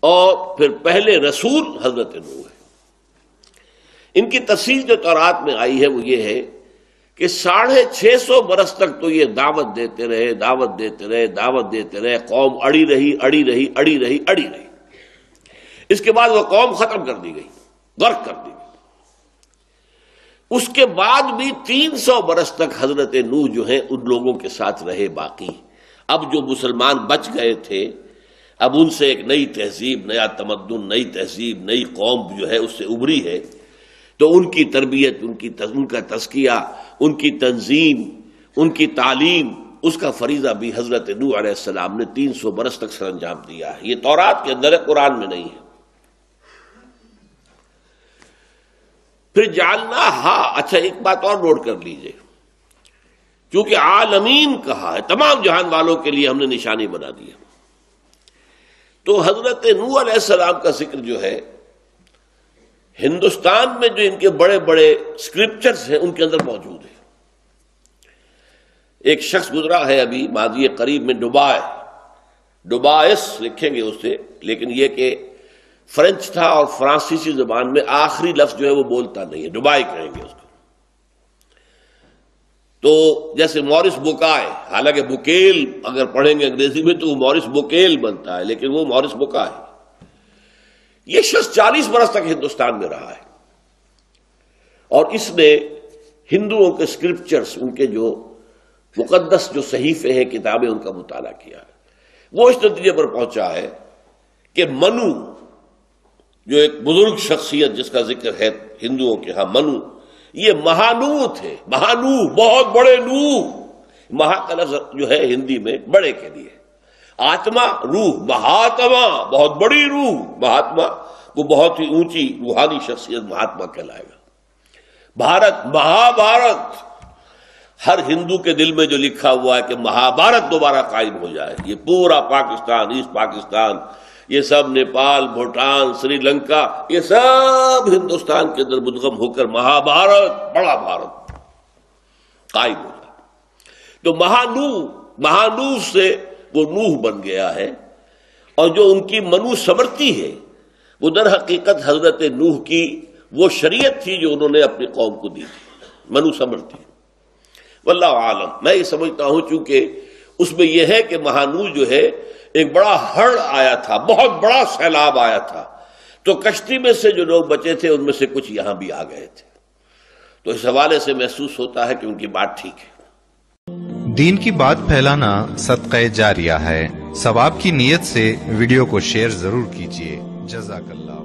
اور پھر پہلے رسول حضرت نوح ہے۔ ان کی تفصیل جو تورات میں آئی ہے وہ یہ ہے کہ 650 برس تک تو یہ دعوت دیتے رہے، قوم اڑی رہی۔ اس کے بعد وہ قوم ختم کر دی گئی، غرق کر دی گئی۔ اس کے بعد بھی 300 برس تک حضرت نوح جو ہیں ان لوگوں کے ساتھ رہے باقی۔ اب جو مسلمان بچ گئے تھے، اب ان سے ایک نئی تہذیب، نیا تمدن، نئی تہذیب، نئی قوم جو ہے اس سے ابھری ہے، تو ان کی تربیت، ان کا تزکیہ، ان کی تنظیم، ان کی تعلیم، اس کا فریضہ بھی حضرت نوح علیہ السلام نے 300 برس تک سر انجام دیا ہے۔ یہ تورات کے اندر ہے، قرآن میں نہیں ہے۔ پھر جعلنا، اچھا ایک بات اور نوٹ کر لیجئے، چونکہ عالمین کہا ہے، تمام جہان والوں کے لیے ہم نے نشانی بنا دیا، تو حضرت نوح علیہ السلام کا ذکر جو ہے ہندوستان میں جو ان کے بڑے بڑے اسکرپچرز ہیں ان کے اندر موجود ہے۔ ایک شخص گزرا ہے ابھی ماضی قریب میں، ڈوبائس لکھیں گے اسے، لیکن یہ کہ فرینچ تھا اور فرانسیسی زبان میں آخری لفظ جو ہے وہ بولتا نہیں ہے، ڈوبائی کہیں گے اس کو۔ تو جیسے مورس بوکائے، حالانکہ بوکیل اگر پڑھیں گے انگریزی میں تو وہ مورس بوکیل بنتا ہے، لیکن وہ مورس بوکائے۔ یہ شخص 40 برس تک ہندوستان میں رہا ہے، اور اس نے ہندوؤں کے اسکرپچرز، ان کے جو مقدس جو صحیفے ہیں، کتابیں، ان کا مطالعہ کیا ہے۔ وہ اس نتیجے پر پہنچا ہے کہ منو، جو ایک بزرگ شخصیت جس کا ذکر ہے ہندوؤں کے ہاں، منو یہ مہانو تھے، مہانو بہت بڑے نو، مہا کا لفظ جو ہے ہندی میں بڑے کے لیے، آتما روح، مہاتما بہت بڑی روح، مہاتما وہ بہت ہی اونچی روحانی شخصیت مہاتما کہلائے گا۔ بھارت، مہابھارت، ہر ہندو کے دل میں جو لکھا ہوا ہے کہ مہابھارت دوبارہ قائم ہو جائے، یہ پورا پاکستان، ایسٹ پاکستان، یہ سب نیپال، بھوٹان، سری لنکا، یہ سب ہندوستان کے اندر مدغم ہو کر مہابھارت، بڑا بھارت قائم ہو جائے۔ تو مہانو سے وہ نوح بن گیا ہے، اور جو ان کی منو سمرتی ہے وہ در حقیقت حضرت نوح کی وہ شریعت تھی جو انہوں نے اپنی قوم کو دی تھی، منو سمرتی۔ واللہ عالم، میں یہ سمجھتا ہوں چونکہ اس میں یہ ہے کہ مہانو جو ہے ایک بڑا ہڑ آیا تھا، بہت بڑا سیلاب آیا تھا، تو کشتی میں سے جو لوگ بچے تھے ان میں سے کچھ یہاں بھی آ گئے تھے، تو اس حوالے سے محسوس ہوتا ہے کہ ان کی بات ٹھیک ہے۔ دین کی بات پھیلانا صدقہ جاریہ ہے، ثواب کی نیت سے ویڈیو کو شیئر ضرور کیجیے۔ جزاک اللہ۔